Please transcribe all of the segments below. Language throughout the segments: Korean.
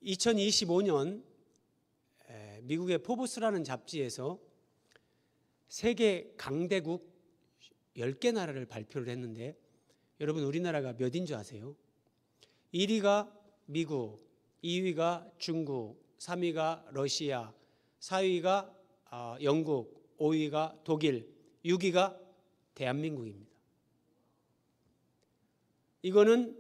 2025년 미국의 포브스라는 잡지에서 세계 강대국 10개 나라를 발표를 했는데, 여러분 우리나라가 몇인 줄 아세요? 1위가 미국, 2위가 중국, 3위가 러시아, 4위가 영국, 5위가 독일, 6위가 대한민국입니다. 이거는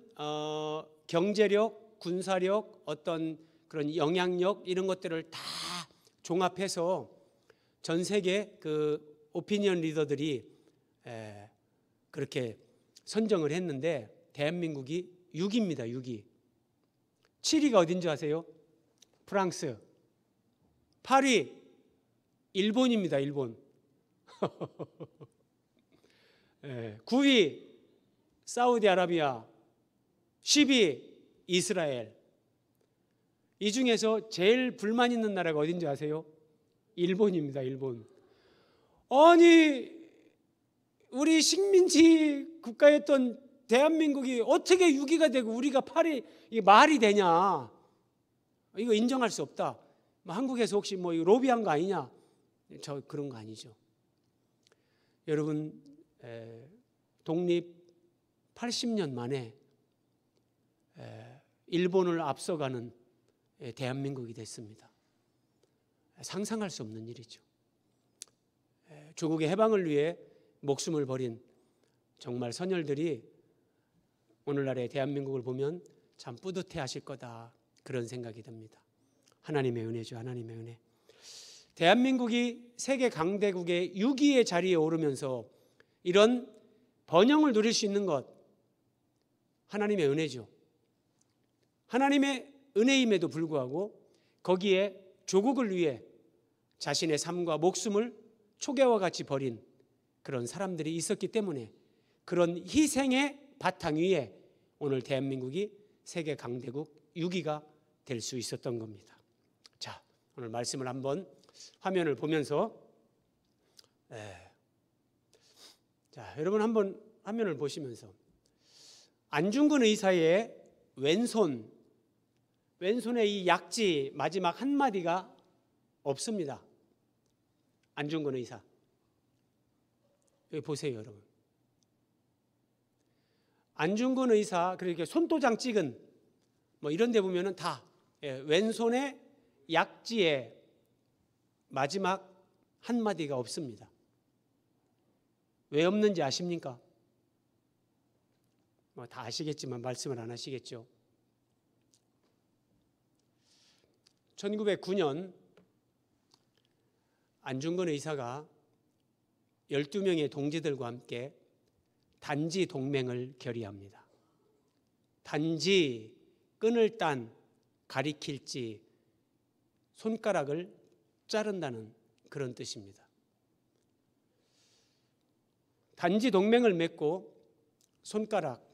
경제력, 군사력, 어떤 그런 영향력 이런 것들을 다 종합해서 전 세계 그 오피니언 리더들이 그렇게 선정을 했는데, 대한민국이 6위입니다. 6위. 7위가 어딘지 아세요? 프랑스. 8위 일본입니다. 일본. 9위 사우디아라비아. 10위 이스라엘. 이 중에서 제일 불만 있는 나라가 어딘지 아세요? 일본입니다. 일본. 아니, 우리 식민지 국가였던 대한민국이 어떻게 6위가 되고 우리가 8위, 이게 말이 되냐? 이거 인정할 수 없다. 한국에서 혹시 뭐 로비한 거 아니냐? 저 그런 거 아니죠. 여러분, 독립 80년 만에 일본을 앞서가는 대한민국이 됐습니다. 상상할 수 없는 일이죠. 조국의 해방을 위해 목숨을 버린 정말 선열들이 오늘날의 대한민국을 보면 참 뿌듯해 하실 거다, 그런 생각이 듭니다. 하나님의 은혜죠. 하나님의 은혜. 대한민국이 세계 강대국의 6위의 자리에 오르면서 이런 번영을 누릴 수 있는 것, 하나님의 은혜죠. 하나님의 은혜임에도 불구하고 거기에 조국을 위해 자신의 삶과 목숨을 초계와 같이 버린 그런 사람들이 있었기 때문에, 그런 희생의 바탕 위에 오늘 대한민국이 세계 강대국 6위가 될 수 있었던 겁니다. 자, 오늘 말씀을 한번 화면을 보면서, 자, 여러분 한번 화면을 보시면서 안중근 의사의 왼손의 이 약지 마지막 한마디가 없습니다. 안중근 의사. 여기 보세요, 여러분. 안중근 의사, 그렇게 손도장 찍은 뭐 이런 데 보면은 다 왼손의 약지에 마지막 한마디가 없습니다. 왜 없는지 아십니까? 뭐 다 아시겠지만 말씀을 안 하시겠죠. 1909년 안중근 의사가 12명의 동지들과 함께 단지 동맹을 결의합니다. 단지, 끈을 딴, 가리킬지, 손가락을 자른다는 그런 뜻입니다. 단지 동맹을 맺고 손가락,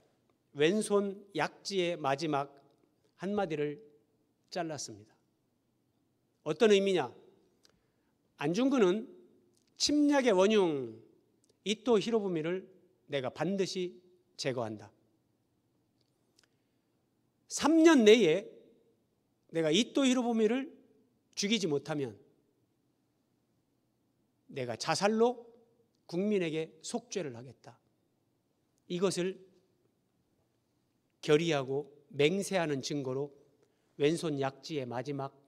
왼손 약지의 마지막 한마디를 잘랐습니다. 어떤 의미냐? 안중근은 침략의 원흉 이토 히로부미를 내가 반드시 제거한다. 3년 내에 내가 이토 히로부미를 죽이지 못하면 내가 자살로 국민에게 속죄를 하겠다. 이것을 결의하고 맹세하는 증거로 왼손 약지의 마지막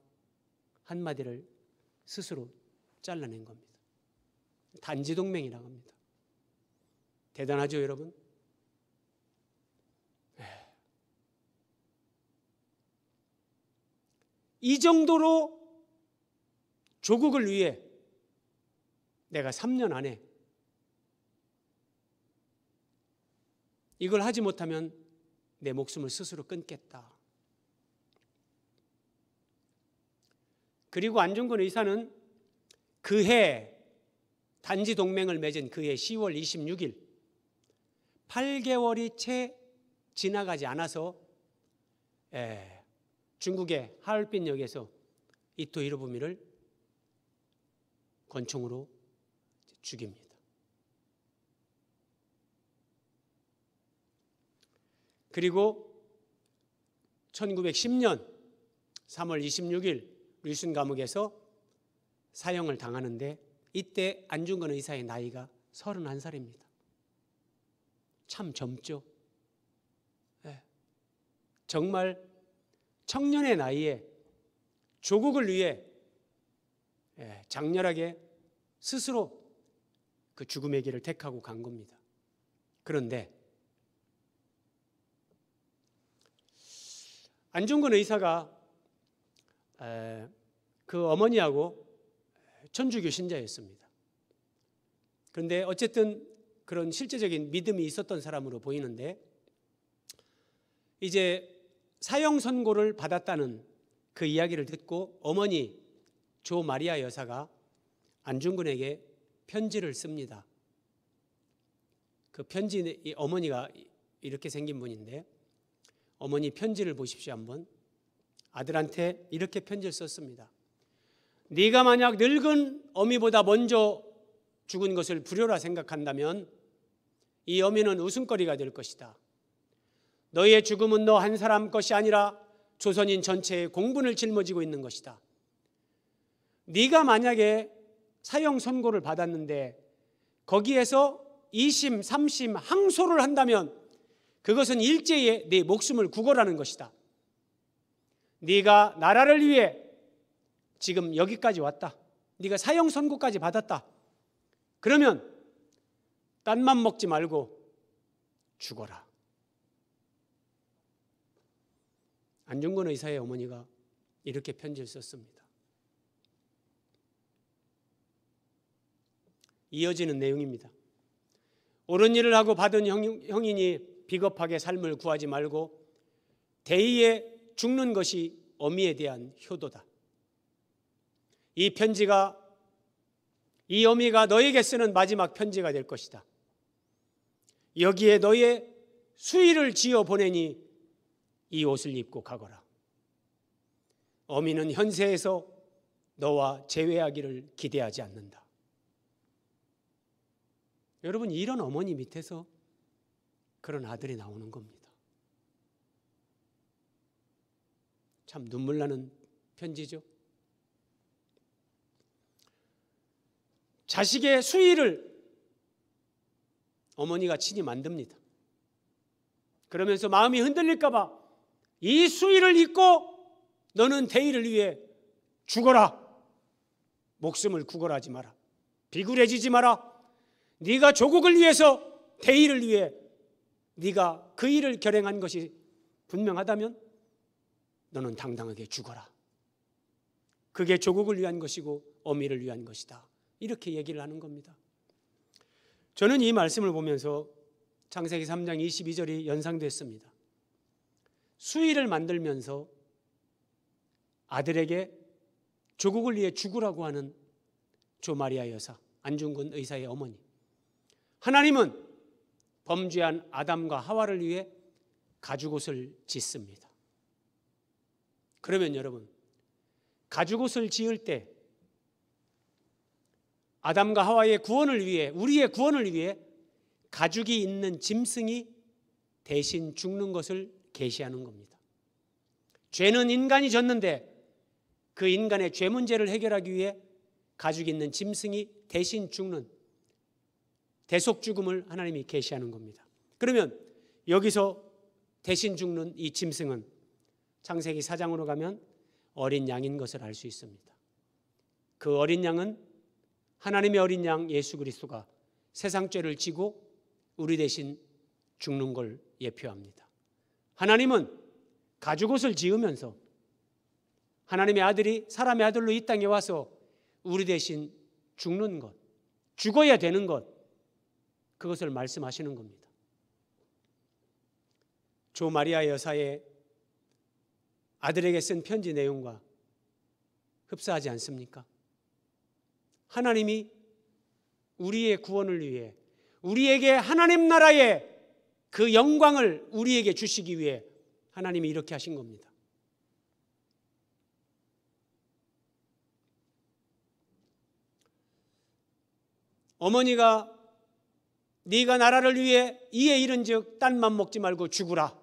한마디를 스스로 잘라낸 겁니다. 단지동맹이라고 합니다. 대단하죠, 여러분? 이 정도로 조국을 위해 내가 3년 안에 이걸 하지 못하면 내 목숨을 스스로 끊겠다. 그리고 안중근 의사는 그해 단지 동맹을 맺은 그해 10월 26일 8개월이 채 지나가지 않아서 중국의 하얼빈역에서 이토 히로부미를 권총으로 죽입니다. 그리고 1910년 3월 26일 류순 감옥에서 사형을 당하는데 이때 안중근 의사의 나이가 31살입니다. 참 젊죠. 정말 청년의 나이에 조국을 위해 장렬하게 스스로 그 죽음의 길을 택하고 간 겁니다. 그런데 안중근 의사가 그 어머니하고 천주교 신자였습니다. 그런데 어쨌든 그런 실제적인 믿음이 있었던 사람으로 보이는데 이제 사형 선고를 받았다는 그 이야기를 듣고 어머니 조 마리아 여사가 안중근에게 편지를 씁니다. 그 편지, 어머니가 이렇게 생긴 분인데 어머니 편지를 보십시오. 한번. 아들한테 이렇게 편지를 썼습니다. 네가 만약 늙은 어미보다 먼저 죽은 것을 불효라 생각한다면 이 어미는 웃음거리가 될 것이다. 너의 죽음은 너 한 사람 것이 아니라 조선인 전체의 공분을 짊어지고 있는 것이다. 네가 만약에 사형 선고를 받았는데 거기에서 2심, 3심 항소를 한다면 그것은 일제히 네 목숨을 구걸하는 것이다. 네가 나라를 위해 지금 여기까지 왔다. 네가 사형 선고까지 받았다. 그러면 딴 맘 먹지 말고 죽어라. 안중근 의사의 어머니가 이렇게 편지를 썼습니다. 이어지는 내용입니다. 옳은 일을 하고 받은 형이니 비겁하게 삶을 구하지 말고 대의에 죽는 것이 어미에 대한 효도다. 이 편지가 이 어미가 너에게 쓰는 마지막 편지가 될 것이다. 여기에 너의 수의를 지어 보내니 이 옷을 입고 가거라. 어미는 현세에서 너와 재회하기를 기대하지 않는다. 여러분, 이런 어머니 밑에서 그런 아들이 나오는 겁니다. 참 눈물 나는 편지죠. 자식의 수의를 어머니가 친히 만듭니다. 그러면서 마음이 흔들릴까 봐 이 수의를 입고 너는 대의를 위해 죽어라. 목숨을 구걸하지 마라. 비굴해지지 마라. 네가 조국을 위해서 대의를 위해 네가 그 일을 결행한 것이 분명하다면 너는 당당하게 죽어라. 그게 조국을 위한 것이고 어미를 위한 것이다. 이렇게 얘기를 하는 겁니다. 저는 이 말씀을 보면서 창세기 3장 22절이 연상됐습니다. 수의를 만들면서 아들에게 조국을 위해 죽으라고 하는 조 마리아 여사, 안중근 의사의 어머니. 하나님은 범죄한 아담과 하와를 위해 가죽옷을 짓습니다. 그러면 여러분, 가죽옷을 지을 때 아담과 하와의 구원을 위해, 우리의 구원을 위해 가죽이 있는 짐승이 대신 죽는 것을 계시하는 겁니다. 죄는 인간이 졌는데 그 인간의 죄 문제를 해결하기 위해 가죽이 있는 짐승이 대신 죽는 대속 죽음을 하나님이 계시하는 겁니다. 그러면 여기서 대신 죽는 이 짐승은 창세기 4장으로 가면 어린 양인 것을 알 수 있습니다. 그 어린 양은 하나님의 어린 양 예수 그리스도가 세상 죄를 지고 우리 대신 죽는 걸 예표합니다. 하나님은 가죽옷을 지으면서 하나님의 아들이 사람의 아들로 이 땅에 와서 우리 대신 죽는 것, 죽어야 되는 것, 그것을 말씀하시는 겁니다. 조 마리아 여사의 아들에게 쓴 편지 내용과 흡사하지 않습니까? 하나님이 우리의 구원을 위해 우리에게 하나님 나라의 그 영광을 우리에게 주시기 위해 하나님이 이렇게 하신 겁니다. 어머니가 네가 나라를 위해 이에 이른즉 딴 맘 먹지 말고 죽으라.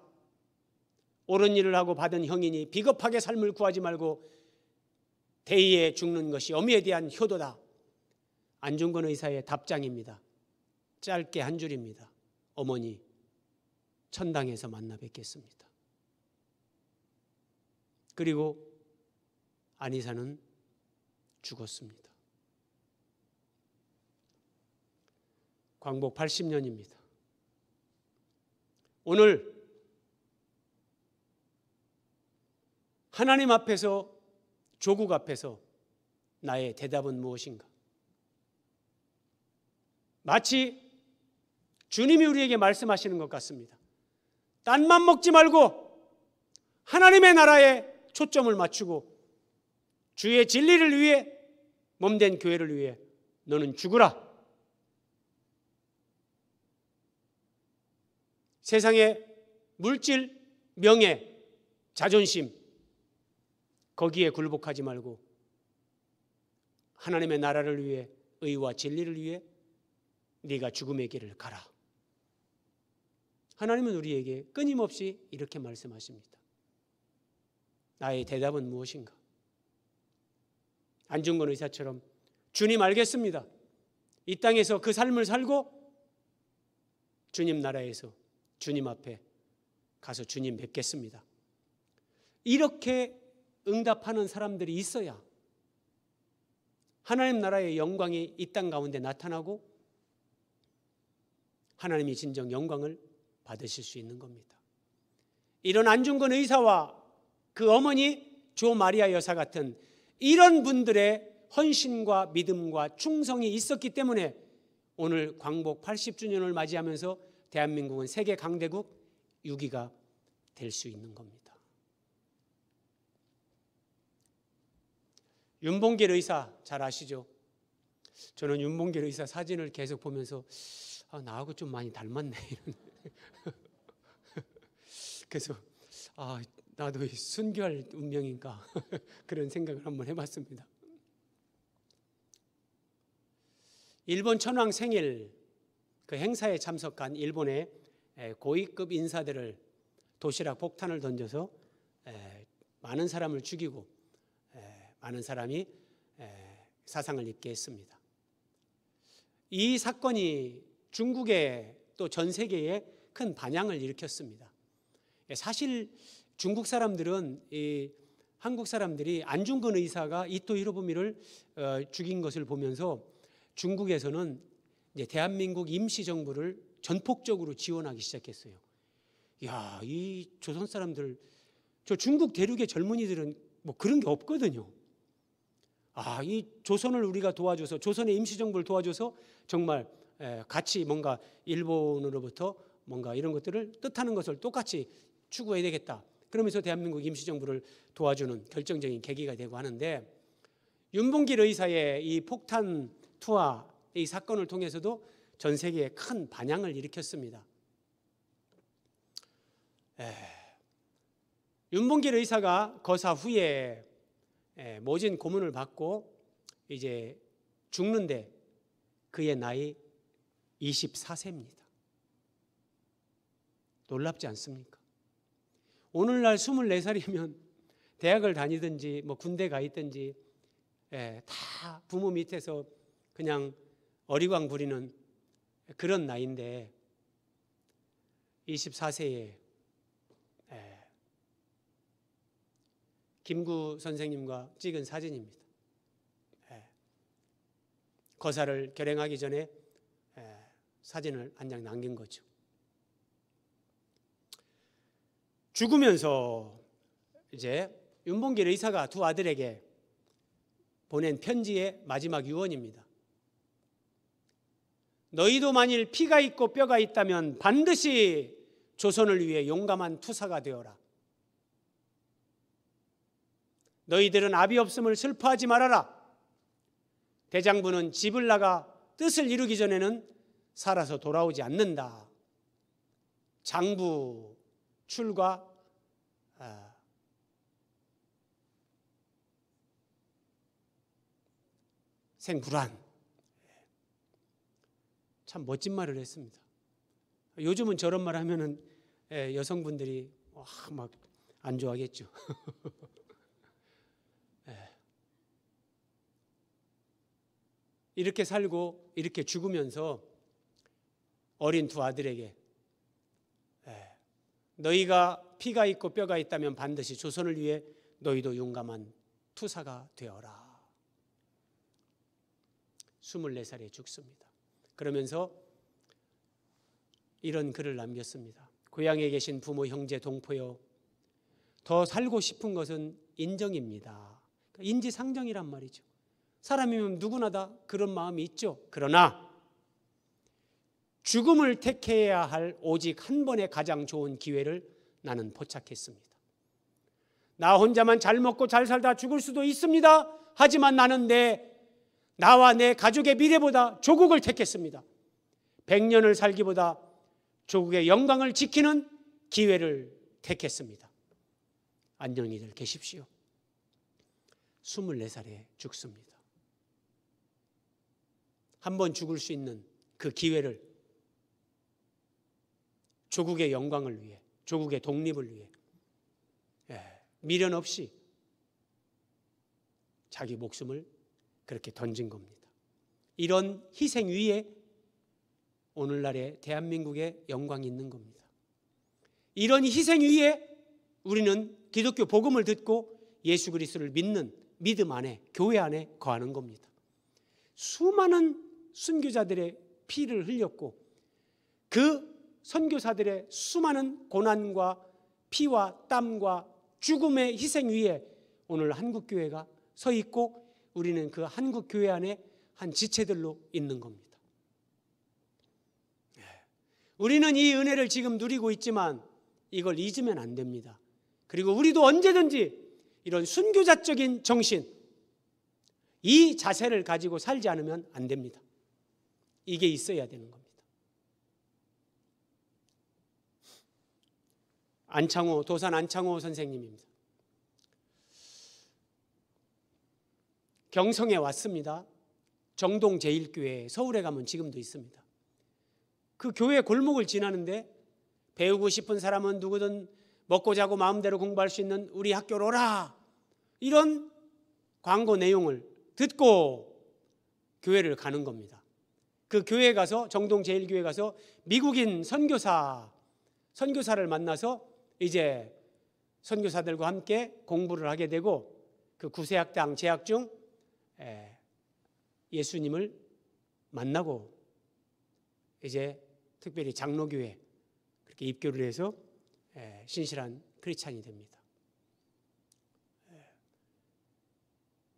옳은 일을 하고 받은 형이니 비겁하게 삶을 구하지 말고 대의에 죽는 것이 어미에 대한 효도다. 안중근 의사의 답장입니다. 짧게 한 줄입니다. 어머니, 천당에서 만나 뵙겠습니다. 그리고 안이사는 죽었습니다. 광복 80년입니다. 오늘 하나님 앞에서, 조국 앞에서 나의 대답은 무엇인가? 마치 주님이 우리에게 말씀하시는 것 같습니다. 딴맘 먹지 말고 하나님의 나라에 초점을 맞추고 주의 진리를 위해, 몸된 교회를 위해 너는 죽으라. 세상의 물질, 명예, 자존심, 거기에 굴복하지 말고 하나님의 나라를 위해, 의와 진리를 위해 네가 죽음의 길을 가라. 하나님은 우리에게 끊임없이 이렇게 말씀하십니다. 나의 대답은 무엇인가? 안중근 의사처럼 주님 알겠습니다. 이 땅에서 그 삶을 살고 주님 나라에서 주님 앞에 가서 주님 뵙겠습니다. 이렇게 응답하는 사람들이 있어야 하나님 나라의 영광이 이 땅 가운데 나타나고 하나님이 진정 영광을 받으실 수 있는 겁니다. 이런 안중근 의사와 그 어머니 조 마리아 여사 같은 이런 분들의 헌신과 믿음과 충성이 있었기 때문에 오늘 광복 80주년을 맞이하면서 대한민국은 세계 강대국 6위가 될 수 있는 겁니다. 윤봉길 의사 잘 아시죠? 저는 윤봉길 의사 사진을 계속 보면서 나하고 좀 많이 닮았네. 그래서 나도 순교할 운명인가 그런 생각을 한번 해봤습니다. 일본 천황 생일 그 행사에 참석한 일본의 고위급 인사들을 도시락 폭탄을 던져서 많은 사람을 죽이고 많은 사람이 사상을 입게 했습니다. 이 사건이 중국에 또 전 세계에 큰 반향을 일으켰습니다. 사실 중국 사람들은 한국 사람들이 안중근 의사가 이토 히로부미를 죽인 것을 보면서 중국에서는 이제 대한민국 임시정부를 전폭적으로 지원하기 시작했어요. 야, 이 조선 사람들, 저 중국 대륙의 젊은이들은 뭐 그런 게 없거든요. 이 조선을 우리가 도와줘서, 조선의 임시정부를 도와줘서 정말 같이 뭔가 일본으로부터 뭔가 이런 것들을 뜻하는 것을 똑같이 추구해야 되겠다. 그러면서 대한민국 임시정부를 도와주는 결정적인 계기가 되고 하는데, 윤봉길 의사의 이 폭탄 투하 이 사건을 통해서도 전 세계에 큰 반향을 일으켰습니다. 윤봉길 의사가 거사 후에 모진 고문을 받고 이제 죽는데 그의 나이 24세입니다. 놀랍지 않습니까? 오늘날 24살이면 대학을 다니든지 뭐 군대 가 있든지 다 부모 밑에서 그냥 어리광 부리는 그런 나이인데 24세에 김구 선생님과 찍은 사진입니다. 거사를 결행하기 전에 사진을 한 장 남긴 거죠. 죽으면서 이제 윤봉길 의사가 두 아들에게 보낸 편지의 마지막 유언입니다. 너희도 만일 피가 있고 뼈가 있다면 반드시 조선을 위해 용감한 투사가 되어라. 너희들은 아비 없음을 슬퍼하지 말아라. 대장부는 집을 나가 뜻을 이루기 전에는 살아서 돌아오지 않는다. 장부 출가 생불안. 참 멋진 말을 했습니다. 요즘은 저런 말 하면은 여성분들이 막 안 좋아하겠죠. 이렇게 살고 이렇게 죽으면서 어린 두 아들에게 너희가 피가 있고 뼈가 있다면 반드시 조선을 위해 너희도 용감한 투사가 되어라. 24살에 죽습니다. 그러면서 이런 글을 남겼습니다. 고향에 계신 부모, 형제, 동포여, 더 살고 싶은 것은 인정입니다. 인지상정이란 말이죠. 사람이면 누구나 다 그런 마음이 있죠. 그러나 죽음을 택해야 할 오직 한 번의 가장 좋은 기회를 나는 포착했습니다. 나 혼자만 잘 먹고 잘 살다 죽을 수도 있습니다. 하지만 나는 나와 내 가족의 미래보다 조국을 택했습니다. 100년을 살기보다 조국의 영광을 지키는 기회를 택했습니다. 안녕히들 계십시오. 24살에 죽습니다. 한 번 죽을 수 있는 그 기회를 조국의 영광을 위해, 조국의 독립을 위해 미련 없이 자기 목숨을 그렇게 던진 겁니다. 이런 희생 위에 오늘날의 대한민국의 영광이 있는 겁니다. 이런 희생 위에 우리는 기독교 복음을 듣고 예수 그리스도를 믿는 믿음 안에, 교회 안에 거하는 겁니다. 수많은 순교자들의 피를 흘렸고 그 선교사들의 수많은 고난과 피와 땀과 죽음의 희생 위에 오늘 한국교회가 서 있고 우리는 그 한국교회 안에 한 지체들로 있는 겁니다. 우리는 이 은혜를 지금 누리고 있지만 이걸 잊으면 안 됩니다. 그리고 우리도 언제든지 이런 순교자적인 정신, 이 자세를 가지고 살지 않으면 안 됩니다. 이게 있어야 되는 겁니다. 도산 안창호 선생님입니다. 경성에 왔습니다. 정동 제1교회, 서울에 가면 지금도 있습니다. 그 교회 골목을 지나는데 배우고 싶은 사람은 누구든 먹고 자고 마음대로 공부할 수 있는 우리 학교로 오라, 이런 광고 내용을 듣고 교회를 가는 겁니다. 그 교회에 가서, 정동 제1교회 가서 미국인 선교사를 만나서 이제 선교사들과 함께 공부를 하게 되고 그 구세학당 재학 중 예수님을 만나고 이제 특별히 장로교회 그렇게 입교를 해서 신실한 크리스찬이 됩니다.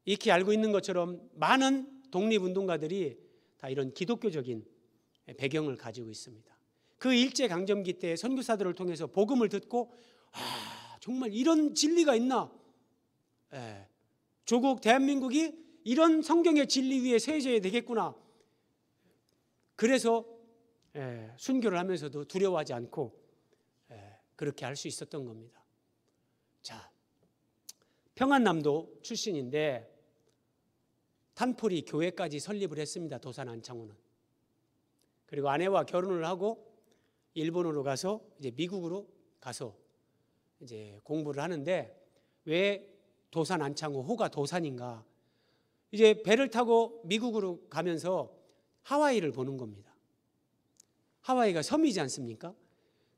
이렇게 알고 있는 것처럼 많은 독립운동가들이 다 이런 기독교적인 배경을 가지고 있습니다. 그 일제강점기 때 선교사들을 통해서 복음을 듣고 정말 이런 진리가 있나? 조국 대한민국이 이런 성경의 진리 위에 세워져야 되겠구나. 그래서 순교를 하면서도 두려워하지 않고 그렇게 할 수 있었던 겁니다. 자, 평안남도 출신인데 탄포리 교회까지 설립을 했습니다. 도산 안창호는. 그리고 아내와 결혼을 하고 일본으로 가서 이제 미국으로 가서 이제 공부를 하는데 왜 도산 안창호, 호가 도산인가? 이제 배를 타고 미국으로 가면서 하와이를 보는 겁니다. 하와이가 섬이지 않습니까?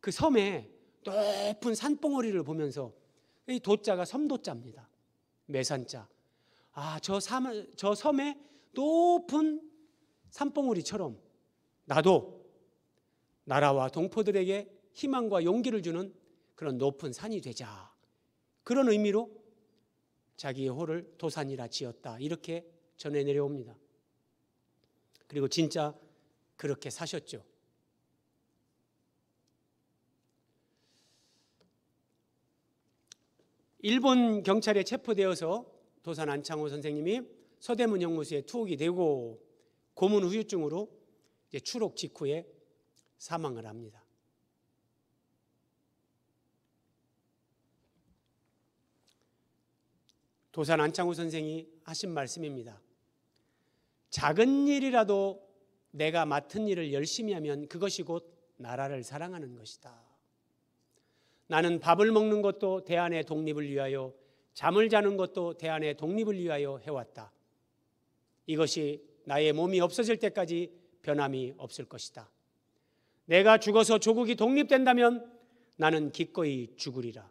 그 섬에 높은 산봉우리를 보면서 이 도자가 섬도자입니다. 매산자. 저 섬에 높은 산봉우리처럼 나도 나라와 동포들에게 희망과 용기를 주는 그런 높은 산이 되자. 그런 의미로 자기의 호를 도산이라 지었다. 이렇게 전해 내려옵니다. 그리고 진짜 그렇게 사셨죠. 일본 경찰에 체포되어서 도산 안창호 선생님이 서대문 영무소에 투옥이 되고 고문 후유증으로 이제 추록 직후에 사망을 합니다. 도산 안창호 선생이 하신 말씀입니다. 작은 일이라도 내가 맡은 일을 열심히 하면 그것이 곧 나라를 사랑하는 것이다. 나는 밥을 먹는 것도 대안의 독립을 위하여, 잠을 자는 것도 대안의 독립을 위하여 해왔다. 이것이 나의 몸이 없어질 때까지 변함이 없을 것이다. 내가 죽어서 조국이 독립된다면 나는 기꺼이 죽으리라.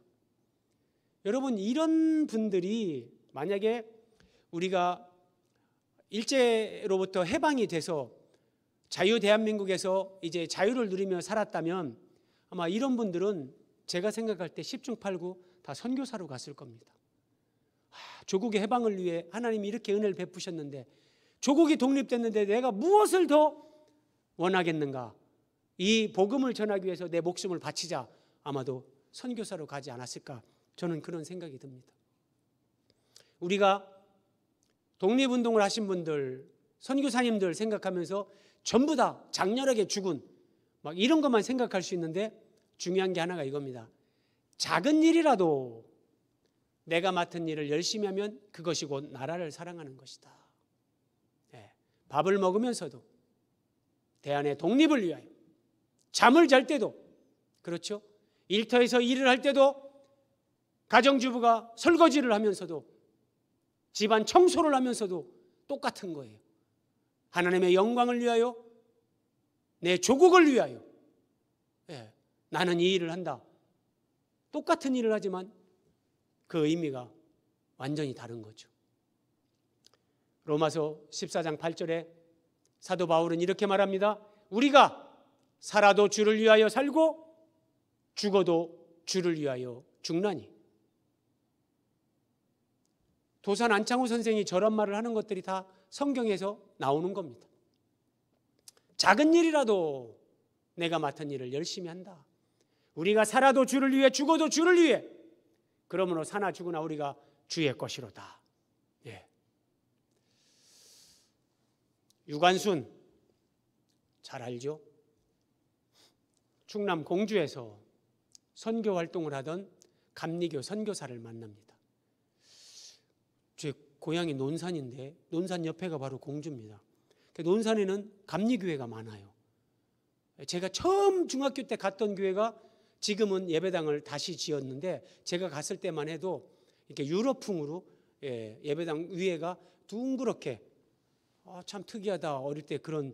여러분, 이런 분들이 만약에 우리가 일제로부터 해방이 돼서 자유 대한민국에서 이제 자유를 누리며 살았다면 아마 이런 분들은 제가 생각할 때 10중 8구 다 선교사로 갔을 겁니다. 조국의 해방을 위해 하나님이 이렇게 은혜를 베푸셨는데, 조국이 독립됐는데 내가 무엇을 더 원하겠는가? 이 복음을 전하기 위해서 내 목숨을 바치자. 아마도 선교사로 가지 않았을까? 저는 그런 생각이 듭니다. 우리가 독립운동을 하신 분들, 선교사님들 생각하면서 전부 다 장렬하게 죽은 막 이런 것만 생각할 수 있는데, 중요한 게 하나가 이겁니다. 작은 일이라도 내가 맡은 일을 열심히 하면 그것이 곧 나라를 사랑하는 것이다. 밥을 먹으면서도 대안의 독립을 위하여, 잠을 잘 때도 그렇죠. 일터에서 일을 할 때도 가정주부가 설거지를 하면서도, 집안 청소를 하면서도 똑같은 거예요. 하나님의 영광을 위하여, 내 조국을 위하여 나는 이 일을 한다. 똑같은 일을 하지만 그 의미가 완전히 다른 거죠. 로마서 14장 8절에 사도 바울은 이렇게 말합니다. 우리가 살아도 주를 위하여 살고 죽어도 주를 위하여 죽나니. 도산 안창호 선생이 저런 말을 하는 것들이 다 성경에서 나오는 겁니다. 작은 일이라도 내가 맡은 일을 열심히 한다. 우리가 살아도 주를 위해, 죽어도 주를 위해. 그러므로 사나 죽으나 우리가 주의 것이로다. 유관순 잘 알죠? 충남 공주에서 선교 활동을 하던 감리교 선교사를 만납니다. 제 고향이 논산인데 논산 옆에가 바로 공주입니다. 논산에는 감리교회가 많아요. 제가 처음 중학교 때 갔던 교회가 지금은 예배당을 다시 지었는데, 제가 갔을 때만 해도 이렇게 유럽풍으로 예배당 위에가 둥그렇게, 참 특이하다. 어릴 때 그런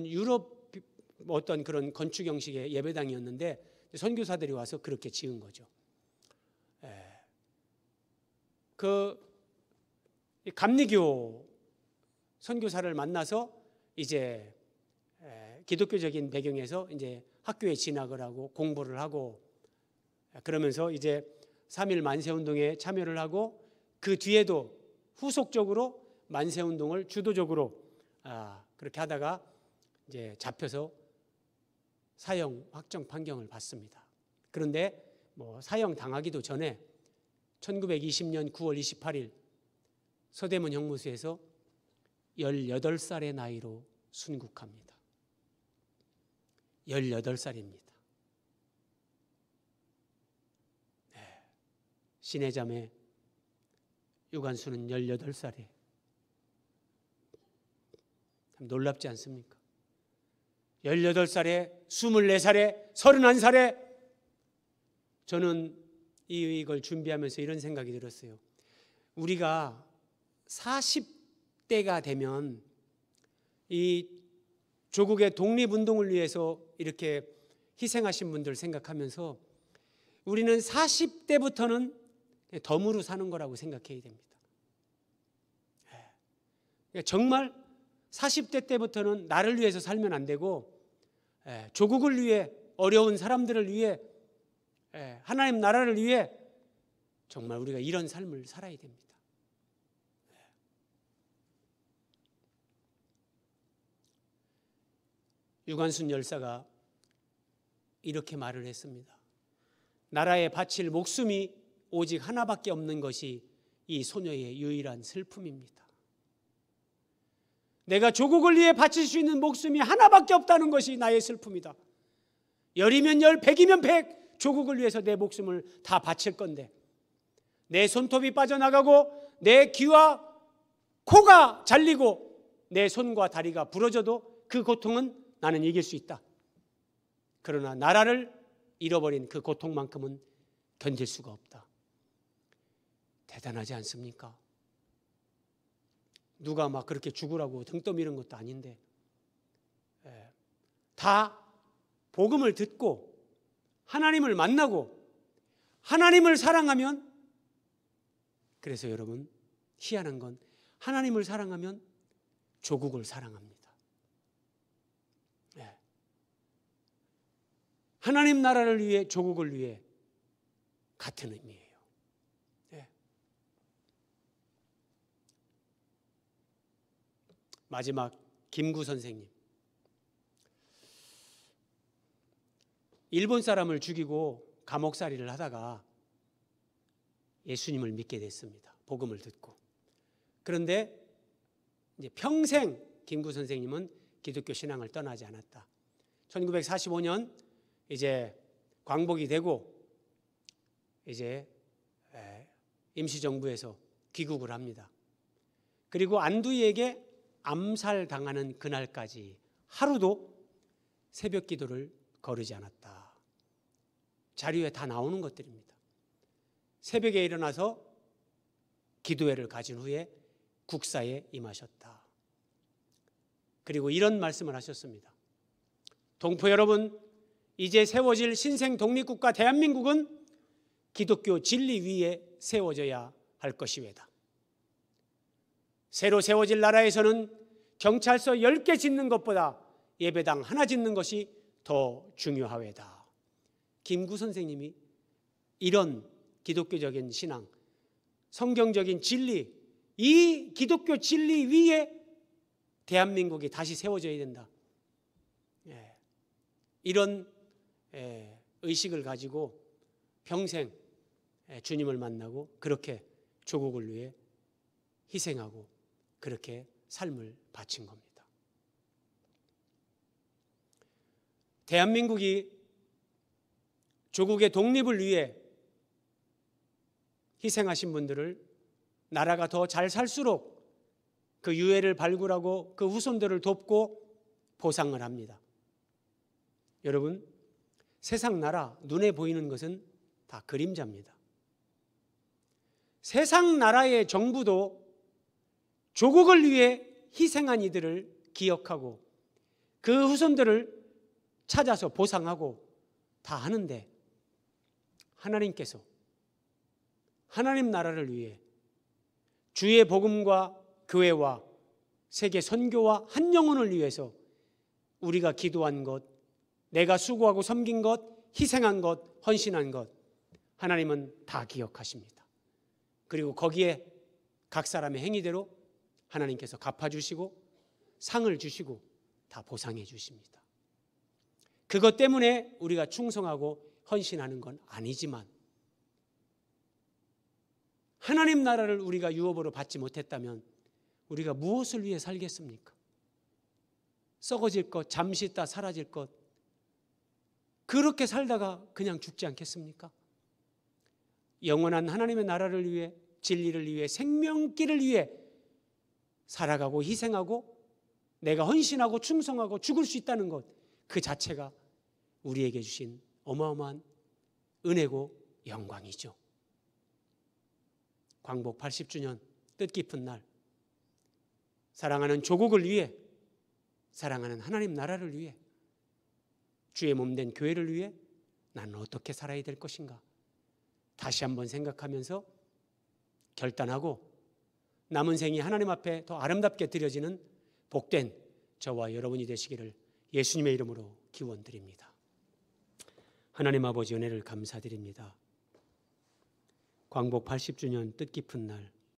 유럽 어떤 그런 건축 형식의 예배당이었는데 선교사들이 와서 그렇게 지은 거죠. 그 감리교 선교사를 만나서 이제 기독교적인 배경에서 이제 학교에 진학을 하고 공부를 하고, 그러면서 이제 3.1 만세운동에 참여를 하고, 그 뒤에도 후속적으로 만세운동을 주도적으로 그렇게 하다가 이제 잡혀서 사형 확정 판결을 받습니다. 그런데 사형 당하기도 전에 1920년 9월 28일 서대문 형무소에서 18살의 나이로 순국합니다. 18살입니다. 신의 자매 유관순은 18살에, 참 놀랍지 않습니까? 18살에, 24살에, 31살에 저는 이걸 준비하면서 이런 생각이 들었어요. 우리가 40대가 되면 이 조국의 독립운동을 위해서 이렇게 희생하신 분들 생각하면서 우리는 40대부터는 덤으로 사는 거라고 생각해야 됩니다. 정말 40대 때부터는 나를 위해서 살면 안 되고, 조국을 위해, 어려운 사람들을 위해, 하나님 나라를 위해 정말 우리가 이런 삶을 살아야 됩니다. 유관순 열사가 이렇게 말을 했습니다. 나라에 바칠 목숨이 오직 하나밖에 없는 것이 이 소녀의 유일한 슬픔입니다. 내가 조국을 위해 바칠 수 있는 목숨이 하나밖에 없다는 것이 나의 슬픔이다. 10이면 10, 100이면 100, 조국을 위해서 내 목숨을 다 바칠 건데, 내 손톱이 빠져나가고 내 귀와 코가 잘리고 내 손과 다리가 부러져도 그 고통은 나는 이길 수 있다. 그러나 나라를 잃어버린 그 고통만큼은 견딜 수가 없다. 대단하지 않습니까? 누가 막 그렇게 죽으라고 등 떠미는 것도 아닌데 다 복음을 듣고 하나님을 만나고 하나님을 사랑하면, 그래서 여러분 희한한 건 하나님을 사랑하면 조국을 사랑합니다. 하나님 나라를 위해, 조국을 위해, 같은 의미예요. 마지막 김구 선생님. 일본 사람을 죽이고 감옥살이를 하다가 예수님을 믿게 됐습니다. 복음을 듣고. 그런데 이제 평생 김구 선생님은 기독교 신앙을 떠나지 않았다. 1945년 이제 광복이 되고 이제 임시정부에서 귀국을 합니다. 그리고 안두희에게 암살당하는 그날까지 하루도 새벽 기도를 거르지 않았다. 자료에 다 나오는 것들입니다. 새벽에 일어나서 기도회를 가진 후에 국사에 임하셨다. 그리고 이런 말씀을 하셨습니다. 동포 여러분, 이제 세워질 신생 독립국가 대한민국은 기독교 진리 위에 세워져야 할 것이외다. 새로 세워질 나라에서는 경찰서 10개 짓는 것보다 예배당 하나 짓는 것이 더 중요하외다. 김구 선생님이 이런 기독교적인 신앙, 성경적인 진리, 이 기독교 진리 위에 대한민국이 다시 세워져야 된다. 이런 의식을 가지고 평생 주님을 만나고 그렇게 조국을 위해 희생하고 그렇게 삶을 바친 겁니다. 대한민국이 조국의 독립을 위해 희생하신 분들을 나라가 더 잘 살수록 그 유해를 발굴하고 그 후손들을 돕고 보상을 합니다. 여러분, 세상 나라 눈에 보이는 것은 다 그림자입니다. 세상 나라의 정부도 조국을 위해 희생한 이들을 기억하고 그 후손들을 찾아서 보상하고 다 하는데, 하나님께서 하나님 나라를 위해 주의 복음과 교회와 세계 선교와 한 영혼을 위해서 우리가 기도한 것, 내가 수고하고 섬긴 것, 희생한 것, 헌신한 것, 하나님은 다 기억하십니다. 그리고 거기에 각 사람의 행위대로 하나님께서 갚아주시고 상을 주시고 다 보상해 주십니다. 그것 때문에 우리가 충성하고 헌신하는 건 아니지만, 하나님 나라를 우리가 유업으로 받지 못했다면 우리가 무엇을 위해 살겠습니까? 썩어질 것, 잠시 있다 사라질 것, 그렇게 살다가 그냥 죽지 않겠습니까? 영원한 하나님의 나라를 위해, 진리를 위해, 생명길을 위해 살아가고 희생하고 내가 헌신하고 충성하고 죽을 수 있다는 것, 그 자체가 우리에게 주신 어마어마한 은혜고 영광이죠. 광복 80주년 뜻깊은 날, 사랑하는 조국을 위해, 사랑하는 하나님 나라를 위해, 주의 몸된 교회를 위해 나는 어떻게 살아야 될 것인가 다시 한번 생각하면서 결단하고 남은 생이 하나님 앞에 더 아름답게 드려지는 복된 저와 여러분이 되시기를 예수님의 이름으로 기원드립니다. 하나님 아버지, 은혜를 감사드립니다. 광복 80주년 뜻깊은 날,